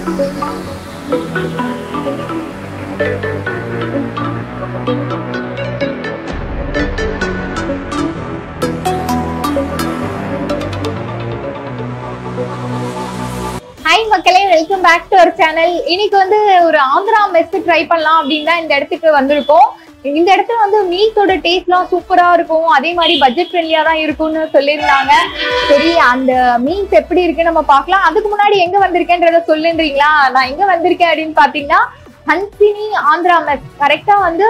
Hi மக்களே, welcome back to our channel. இன்னைக்கு வந்து ஒரு ஆந்திரா மெஸ் ட்ரை பண்ணலாம் அப்படின்னு தான் இந்த இடத்துக்கு வந்திருக்கோம். இந்த இடத்துல வந்து மீட்டோட டேஸ்ட்லாம் சூப்பரா இருக்கும், அதே மாதிரி பட்ஜெட் ஃப்ரெண்ட்லியா தான் இருக்கும்னு சொல்லியிருந்தாங்க. சரி, அந்த மீன்ஸ் எப்படி இருக்கு நம்ம பார்க்கலாம். அதுக்கு முன்னாடி எங்க வந்திருக்கேன்றத சொல்லுன்றீங்களா? நான் எங்க வந்திருக்கேன் அப்படின்னு பாத்தீங்கன்னா ஹன்சினி ஆந்திரா மெஸ். கரெக்டா வந்து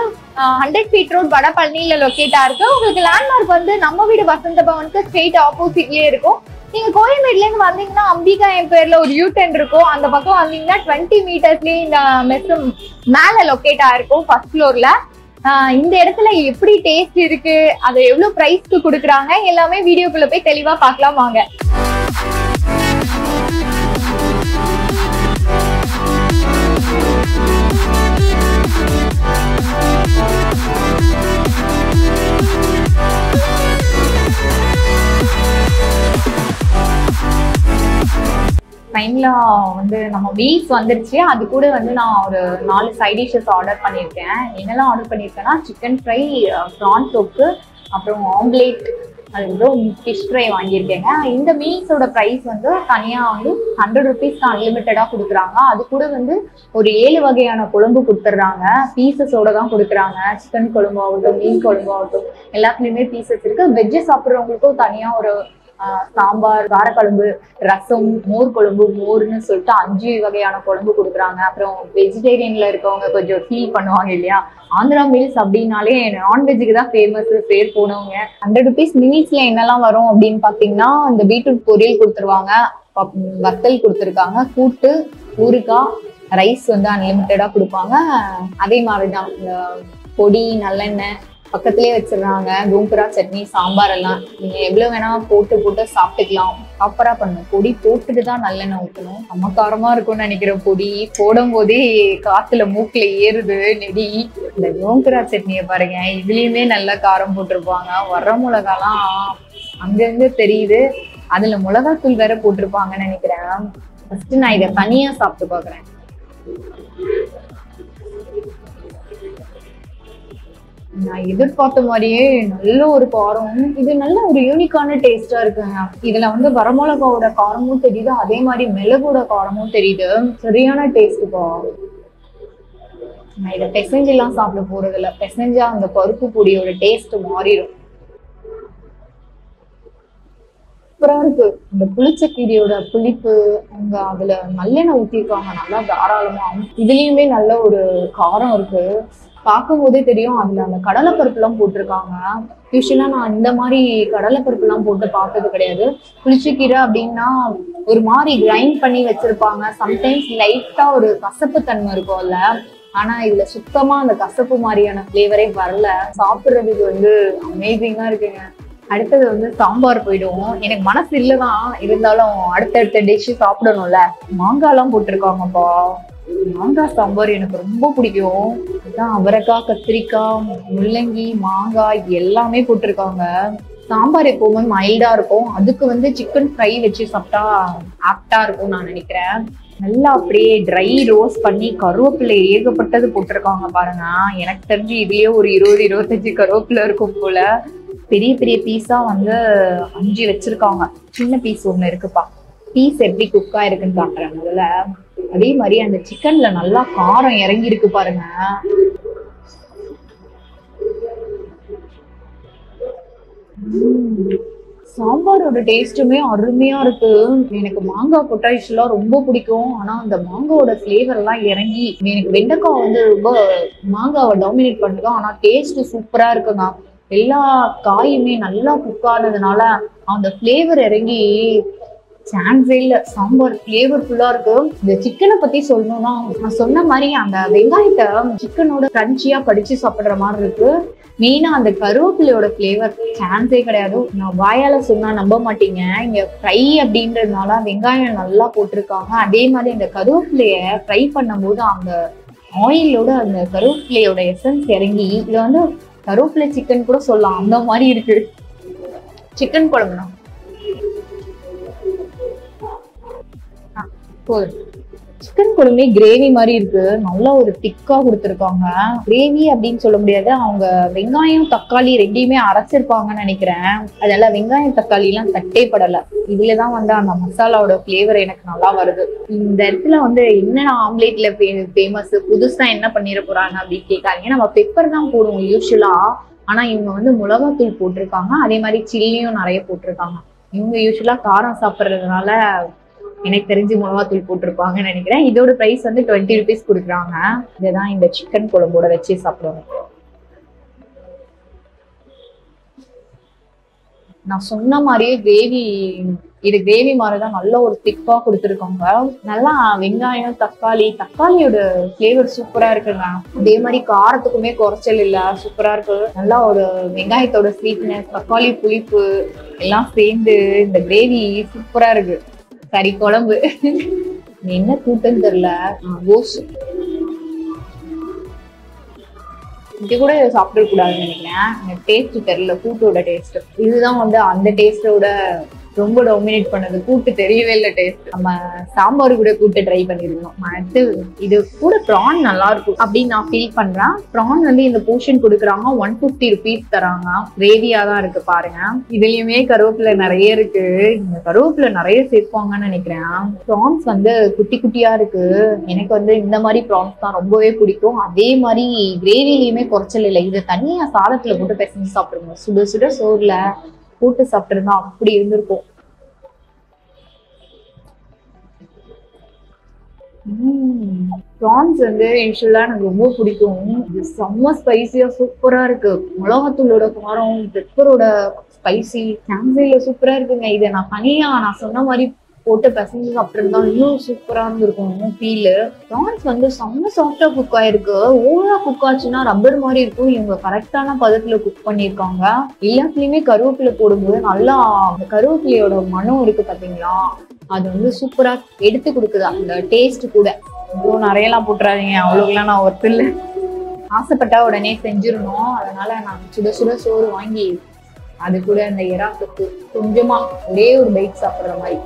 100 feet ரோட் வடபழனியில லொக்கேட்டா இருக்கு. உங்களுக்கு லேண்ட்மார்க் வந்து நம்ம வீடு வசந்த பவனுக்கு ஸ்ட்ரெயிட் ஆப்போசிட்லயே இருக்கும். நீங்க கோயம்பேடுல இருந்து வந்தீங்கன்னா அம்பிகா என் பேர்ல ஒரு U-turn இருக்கும். அந்த பக்கம் வந்தீங்கன்னா 20 meters இந்த மெஸ் மேல லொக்கேட் ஆயிருக்கும் ஃபர்ஸ்ட் ஃப்ளோர்ல. இந்த இடத்துல எப்படி டேஸ்ட் இருக்கு, அதை எவ்வளவு பிரைஸ்க்கு கொடுக்குறாங்க, எல்லாமே வீடியோக்குள்ள போய் தெளிவா பார்க்கலாம் வாங்க. டைம்ல வந்து நம்ம மீல்ஸ் வந்துருச்சு. அது கூட வந்து நான் ஒரு 4 சைட் டிஷஸ் ஆர்டர் பண்ணியிருக்கேன். என்னெல்லாம் ஆர்டர் பண்ணியிருக்கேன்னா சிக்கன் ஃப்ரை, ப்ரான் தொக்கு, அப்புறம் ஆம்லேட், அதுக்கப்புறம் ஃபிஷ் ஃப்ரை வாங்கியிருக்கேங்க. இந்த மீல்ஸோட ப்ரைஸ் வந்து தனியாக வந்து 100 rupees அன்லிமிட்டடாக கொடுக்குறாங்க. அது கூட வந்து ஒரு 7 வகையான குழம்பு கொடுத்துட்றாங்க. பீசஸோட தான் கொடுக்குறாங்க. சிக்கன் குழம்பு ஆகட்டும், மீன் குழம்பு ஆகட்டும், எல்லாத்துலேயுமே பீசஸ் இருக்கு. வெஜ்ஜு சாப்பிட்றவங்களுக்கும் தனியாக ஒரு சாம்பார், காரக்குழம்பு, ரசம், மோர் குழம்பு, மோர்னு சொல்லிட்டு 5 வகையான குழம்பு கொடுக்குறாங்க. அப்புறம் வெஜிடேரியன்ல இருக்கவங்க கொஞ்சம் ஃபீல் பண்ணுவாங்க இல்லையா, ஆந்திரா மீல்ஸ் அப்படின்னாலே நான்வெஜ்ஜுக்கு தான் ஃபேமஸ், பேர் போனவங்க. 100 rupees மீல்ஸ்ல என்னெல்லாம் வரும் அப்படின்னு பாத்தீங்கன்னா, இந்த பீட்ரூட் பொரியல் கொடுத்துருவாங்க, வத்தல் கொடுத்துருக்காங்க, கூட்டு, ஊறுகாய், ரைஸ் வந்து அன்லிமிட்டடா கொடுப்பாங்க. அதே மாதிரிதான் இந்த பொடி, நல்லெண்ணெய் பக்கத்திலே வச்சிடறாங்க. கோம்புரா சட்னி, சாம்பார் எல்லாம் நீங்க எவ்வளவு வேணா போட்டு சாப்பிட்டுக்கலாம். ப்ராப்பரா பண்ணணும். பொடி போட்டுட்டு தான் நல்லெண்ணெய் ஊற்றணும். நம்ம காரமா இருக்கும்னு நினைக்கிற பொடி போடும் போதே காத்துல மூக்குல ஏறுது நெடி. இந்த கோம்புரா சட்னியை பாருங்க, இதுலயுமே நல்ல காரம் போட்டிருப்பாங்க. வர்ற மிளகாலாம் அங்கிருந்து தெரியுது. அதுல மிளகாத்தூள் வேற போட்டிருப்பாங்கன்னு நினைக்கிறேன். ஃபர்ஸ்ட் நான் இதை தனியா சாப்பிட்டு பாக்குறேன். நான் எதிர்பார்த்த மாதிரியே நல்ல ஒரு காரம். இது நல்ல ஒரு யூனிக்கான டேஸ்டா இருக்குங்க. இதுல வந்து வரமிளகாவோட காரமும் தெரியுது, அதே மாதிரி மிளகோட காரமும் தெரியுது. சரியான டேஸ்ட்டுப்பா. நான் இதை பெசஞ்செல்லாம் சாப்பிட போறது இல்லை. பெசஞ்சா அந்த பருப்பு பொடியோட டேஸ்ட் மாறிடும். சூப்பரா இருக்கு. இந்த புளிச்சக்கீரையோட புளிப்பு, அவங்க அதுல நல்லெண்ணெய் ஊத்திருக்காங்க நல்லா தாராளமா. இதுலயுமே நல்ல ஒரு காரம் இருக்கு. பார்க்கும் போதே தெரியும் அதுல அந்த கடலைப்பருப்பு எல்லாம் போட்டிருக்காங்க. யூஸ்வலா நான் இந்த மாதிரி கடலைப்பருப்பு எல்லாம் போட்டு பார்த்தது கிடையாது. புளிச்சக்கீரை அப்படின்னா ஒரு மாதிரி கிரைண்ட் பண்ணி வச்சிருப்பாங்க. சம்டைம்ஸ் லைட்டா ஒரு கசப்பு தன்மை இருக்கும் அதுல. ஆனா இதுல சுத்தமா அந்த கசப்பு மாதிரியான ஃபிளேவரே வரல. சாப்பிடுறதுக்கு வந்து அமேசிங்கா இருக்குங்க. அடுத்தது வந்து சாம்பார் போயிடுவோம். எனக்கு மனசு இல்லதான், இருந்தாலும் அடுத்தடுத்த டிஷ் சாப்பிடணும்ல. மாங்காய் எல்லாம் போட்டிருக்காங்கப்பா. மாங்காய் சாம்பார் எனக்கு ரொம்ப பிடிக்கும். அதான் அவரைக்காய், கத்திரிக்காய், முள்ளங்கி, மாங்காய் எல்லாமே போட்டிருக்காங்க. சாம்பார் எப்பவுமே மைல்டா இருக்கும். அதுக்கு வந்து சிக்கன் ஃப்ரை வச்சு சாப்பிட்டா ஆப்டா இருக்கும் நான் நினைக்கிறேன். நல்லா அப்படியே ட்ரை ரோஸ்ட் பண்ணி கருவேப்பிலை ஏகப்பட்டது போட்டிருக்காங்க பாருங்க. எனக்கு தெரிஞ்சு இதுலயே ஒரு 20-25 கருவேப்பிலை இருக்கும் போல. பெரிய பெரிய பீஸா வந்து 5 வச்சிருக்காங்க. சின்ன பீஸ் ஒண்ணு இருக்குப்பா. பீஸ் எப்படி குக்கா இருக்குன்னு பாக்குறேன் முதல்ல. அதே மாதிரி அந்த சிக்கன்ல நல்லா காரம் இறங்கி இருக்கு பாருங்க. சாம்பாரோட டேஸ்ட்டுமே அருமையா இருக்கு. எனக்கு மாங்காய் பொட்டாஷெல்லாம் ரொம்ப பிடிக்கும். ஆனா அந்த மாங்காவோட ஃபிளேவர் எல்லாம் இறங்கி எனக்கு வெண்டைக்காய் வந்து ரொம்ப மாங்காவை டாமினேட் பண்ணுது. ஆனா டேஸ்ட் சூப்பரா இருக்குங்க. எல்லா காயுமே நல்லா குக் ஆனதுனால அந்த ஃபிளேவர் இறங்கி சான்ஸே இல்ல. சாம்பார் ஃபிளேவர்ஃபுல்லா இருக்கு. இந்த சிக்கனை பத்தி சொல்லணும்னா, நான் சொன்ன மாதிரி அந்த வெங்காயத்தை சிக்கனோட கிரன்ச்சியா கடிச்சு சாப்பிடுற மாதிரி இருக்கு. மெயினா அந்த கருவேப்பிலையோட ஃபிளேவர் சான்ஸே கிடையாது. நான் வாயால சொன்னா நம்ப மாட்டீங்க. இங்க ஃப்ரை அப்படின்றதுனால வெங்காயம் நல்லா போட்டிருக்காங்க. அதே மாதிரி அந்த கருவேப்பிலைய ஃப்ரை பண்ணும்போது அந்த ஆயிலோட அந்த கருவேப்பிலையோட எசன்ஸ் இறங்கி, இது வந்து கருவேப்பிலை சிக்கன் கூட சொல்லலாம், அந்த மாதிரி இருக்கு. சிக்கன் குழம்புனா சிக்கன் சிக்கன் குழம்பே கிரேவி மாதிரி இருக்கு. நல்லா ஒரு திக்கா கொடுத்துருக்காங்க. கிரேவி அப்படின்னு சொல்ல முடியாது, அவங்க வெங்காயம் தக்காளி ரெண்டையுமே அரைச்சிருப்பாங்கன்னு நினைக்கிறேன். அதெல்லாம் வெங்காயம் தக்காளி எல்லாம் தட்டே படல. இதுலதான் வந்து அந்த மசாலாவோட பிளேவர் எனக்கு நல்லா வருது. இந்த இடத்துல வந்து என்ன ஆம்லேட்ல ஃபேமஸ், புதுசா என்ன பண்ணிட போறாங்க அப்படின்னு கேட்காதீங்க. நம்ம பெப்பர் தான் போடுவோம் யூஸ்வலா, ஆனா இவங்க வந்து மிளகாத்தூள் போட்டிருக்காங்க, அதே மாதிரி சில்லியும் நிறைய போட்டிருக்காங்க. இவங்க யூஸ்வலா காரம் சாப்பிட்றதுனால எனக்கு தெரிஞ்சு மிளகாத்தூள் போட்டிருப்பாங்கன்னு நினைக்கிறேன். இதோட பிரைஸ் வந்து 20 rupees கொடுக்குறாங்க. இதுதான் இந்த சிக்கன் குழம்போட வச்சு சாப்பிடுவோம். நான் சொன்ன மாதிரியே இது கிரேவி மாதிரிதான் நல்ல ஒரு திக்கா கொடுத்துருக்காங்க. நல்லா வெங்காயம் தக்காளியோட ஃபிளேவர் சூப்பரா இருக்குங்க. அதே மாதிரி காரத்துக்குமே குறைச்சல் இல்ல, சூப்பரா இருக்கு. நல்லா ஒரு வெங்காயத்தோட ஸ்வீட்னஸ், தக்காளி புளிப்பு எல்லாம் சேர்ந்து இந்த கிரேவி சூப்பரா இருக்கு. கறி குழம்பு என்ன கூட்டன்னு தெரியல, கோஸ் இது கூட சாப்பிட கூடாதுன்னு நினைக்கிறேன். எனக்கு டேஸ்ட் தெரியல, கூட்டோட டேஸ்ட். இதுதான் வந்து அந்த டேஸ்டோட ரொம்ப டாமினேட் பண்ணது. கூட்டு தெரியவே இல்லை டேஸ்ட். நம்ம சாம்பார் கூட கூட்டு ட்ரை பண்ணிருந்தோம். அடுத்து இது கூட ப்ரான் நல்லா இருக்கும் அப்படின்னு நான் ஃபீல் பண்றேன். ப்ரான் வந்து இந்த போர்ஷன் கொடுக்குறாங்க, 150 rupees தராங்க. கிரேவியா தான் இருக்கு பாருங்க. இதுலயுமே கருவேப்பிலை நிறைய இருக்கு. இந்த கருவேப்பிலை நிறைய சேர்ப்பாங்கன்னு நினைக்கிறேன். ப்ரான்ஸ் வந்து குட்டி குட்டியா இருக்கு. எனக்கு வந்து இந்த மாதிரி ப்ரான்ஸ் தான் ரொம்பவே பிடிக்கும். அதே மாதிரி கிரேவிலையுமே குறைச்சல் இல்லை. இது தனியா சாதத்துல போட்டு பிசைஞ்சு சாப்பிடுங்க, சுட சுட சோறுல போட்டு சாப்பிட்டுருந்தா அப்படி இருந்திருக்கும். ப்ரான்ஸ் வந்து யூஸ்வலா எனக்கு ரொம்ப பிடிக்கும். இது செம்ம ஸ்பைசியா சூப்பரா இருக்கு. மிளகாத்தூளோட காரம், பெப்பரோட ஸ்பைசி சான்சைல சூப்பரா இருக்குங்க. இதை நான் சொன்ன மாதிரி போட்டு பசங்க சாப்பிட்டுருந்தா இன்னும் சூப்பரா இருந்திருக்கும் ஃபீல். ப்ரான்ஸ் வந்து செம்ம சாஃப்டா குக் ஆயிருக்கு. ஓவரா குக் ஆச்சுன்னா ரப்பர் மாதிரி இருக்கும். இவங்க கரெக்டான பதத்துல குக் பண்ணிருக்காங்க. எல்லாத்துலயுமே கருவேப்பிலை போடும்போது நல்லா அந்த கருவேப்பிலையோட மனம் இருக்கு பாத்தீங்களா, அது வந்து சூப்பரா எடுத்து கொடுக்குது அந்த டேஸ்ட் கூட. நிறையெல்லாம் போட்டுறாதீங்க, அவ்வளவுலாம் நான் ஒர்த்து இல்லை. ஆசைப்பட்டா உடனே செஞ்சிடணும். அதனால நான் சுட சுட சோறு வாங்கி அது கூட அந்த எறா தொக்கு கொஞ்சமா ஒரே ஒரு பைட் சாப்பிடுற மாதிரி.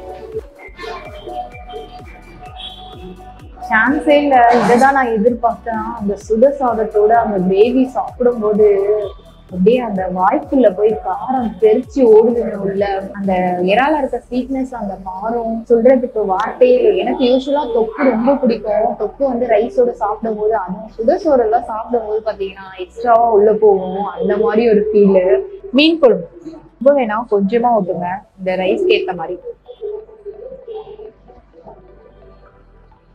சான்ஸே இல்ல, இதைதான் நான் எதிர்பார்த்தேன். அந்த சுட சாதத்தோட அந்த கிரேவி சாப்பிடும் போது அப்படியே அந்த வாய்க்குள்ள போய் காரம் தெரிச்சு ஓடுதுங்க உள்ள. அந்த இறால இருக்க ஸ்வீட்னஸ், அந்த காரம் சொல்றதுக்கு வார்த்தையே இல்லை. எனக்கு யூஸ்வலா தொக்கு ரொம்ப பிடிக்கும். தொக்கு வந்து ரைஸோட சாப்பிடும் போது, அதுவும் சுட சோறு எல்லாம் சாப்பிடும் போது பாத்தீங்கன்னா எக்ஸ்ட்ராவா உள்ள போகும். அந்த மாதிரி ஒரு ஃபீல். மீன் குழம்பு ரொம்ப வேணாம், கொஞ்சமா ஊட்டுங்க இந்த ரைஸ்க்கு ஏத்த மாதிரி.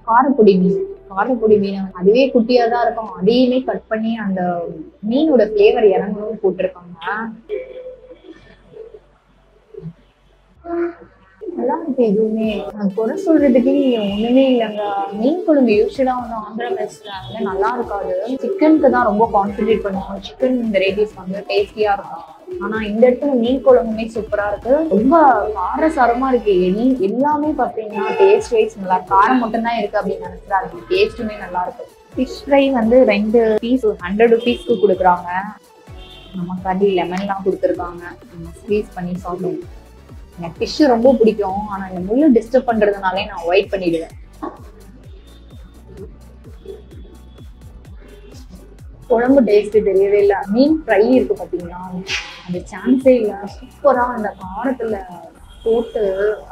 காரப்பொடி மீன் அதுவே குட்டியா தான் இருக்கும். அதையுமே கட் பண்ணி அந்த மீனோட ஃபிளேவர் இறங்கணும்னு போட்டிருக்காங்க. நல்லா இருக்கு. எதுவுமே குறை சொல்றதுக்கு ஒண்ணுமே இல்லைங்க. மீன் குழம்பு யூஸ்வலா வந்து ஆந்திரா மெஸ்ல வந்து நல்லா இருக்காது. சிக்கனுக்கு தான் ரொம்ப கான்சென்ட்ரேட் பண்ணுவாங்க. சிக்கன் வெரைட்டிஸ் வந்து டேஸ்டியா இருக்கும். ஆனா இந்த இடத்துல மீன் குழம்புமே சூப்பரா இருக்கு. ரொம்ப காரசாரமா இருக்கு. எல்லாமே பாத்தீங்கன்னா டேஸ்ட் வைஸ் நல்லா, காரம் மட்டும் தான் இருக்கு அப்படின்னு நினைச்சிடாது, டேஸ்ட்டுமே நல்லா இருக்கு. ஃபிஷ் ஃப்ரை வந்து 2 பீஸ் 100 rupeesக்கு கொடுக்குறாங்க. நமக்கு அடி லெமன்லாம் கொடுத்துருக்காங்க, ஸ்க்வீஸ் பண்ணி சாப்பிடுவோம். எனக்கு ஃபிஷ் ரொம்ப பிடிக்கும். ஆனா இந்த முள்ளு டிஸ்டர்ப் பண்றதுனாலே நான் அவாய்ட் பண்ணிடுவேன். குழம்பு டேஸ்ட் தெரியவே இல்லை. மீன் ஃப்ரை இருக்கு பாத்தீங்களா, அந்த சான்ஸே இல்லை. சூப்பரா அந்த காரத்துல போட்டு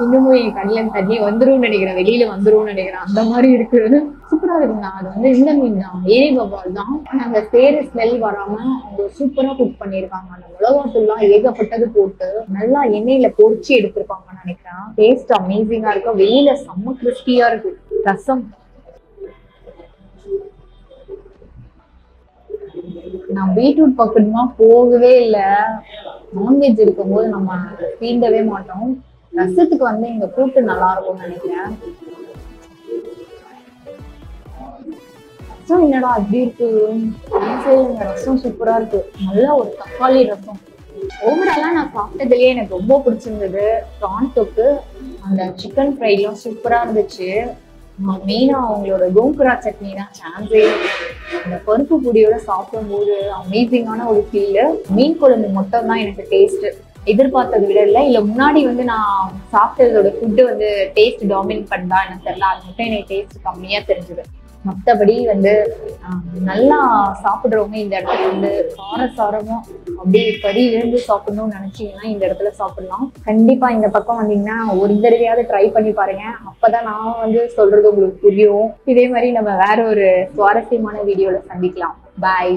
இன்னமும் என் கண்ணில தண்ணி வந்துரும் நினைக்கிறேன், வெளியில வந்துரும் நினைக்கிறேன். அந்த மாதிரி இருக்கு, சூப்பரா இருக்குங்க. அது வந்து இந்த மீன் தான், ஏரி பவால் தான். அந்த சேரு ஸ்மெல் வராம அவங்க சூப்பரா குக் பண்ணிருக்காங்க. அந்த மிளகாத்தூள்லாம் ஏகப்பட்டது போட்டு நல்லா எண்ணெயில பொரிச்சு எடுத்திருப்பாங்கன்னு நினைக்கிறேன். டேஸ்ட் அமேசிங்கா இருக்கு. வெளியில செம்ம கிறிஸ்பியா இருக்கு. ரசம் நான் பீட்ரூட் பக்கமா போகவே இல்லை. நான்வெஜ் இருக்கும்போது நம்ம தீண்டவே மாட்டோம். ரசத்துக்கு வந்து இந்த கூட்டு நல்லா இருக்கும்னு நினைக்கிறேன். ரசம் என்னடா அப்படி இருக்கு, ரசம் சூப்பரா இருக்கு. நல்ல ஒரு தக்காளி ரசம். ஓவராலா நான் சாப்பிட்டதுலயே எனக்கு ரொம்ப பிடிச்சிருந்தது ப்ரான் தொக்கு. அந்த சிக்கன் ஃப்ரைலாம் சூப்பரா இருந்துச்சு. மெயினா அவங்களோட கோங்குரா சட்னி தான் சான்ஸே. அந்த பருப்பு பொடியோட சாப்பிடும் போது அமேசிங்கான ஒரு ஃபீல். மீன் குழம்பு மட்டும் தான் எனக்கு டேஸ்ட். எதிர்பார்த்ததை விட இல்லை முன்னாடி வந்து நான் சாப்பிட்டதோட ஃபுட்டு வந்து டேஸ்ட் டாமினேட் பண்ணா எனக்கு தெரியல, அது மட்டும் எனக்கு டேஸ்ட் கம்மியா தெரிஞ்சுது. மற்றபடி வந்து நல்லா சாப்பிட்றவங்க இந்த இடத்துல வந்து சாரமா அப்படியே கறி விழுந்து சாப்பிடணும்னு நினைச்சீங்கன்னா இந்த இடத்துல சாப்பிடலாம். கண்டிப்பா இந்த பக்கம் வந்தீங்கன்னா ஒரு தடவையாவது ட்ரை பண்ணி பாருங்க, அப்பதான் நான் வந்து சொல்றது உங்களுக்கு புரியும். இதே மாதிரி நம்ம வேற ஒரு சுவாரஸ்யமான வீடியோல சந்திக்கலாம். பாய்.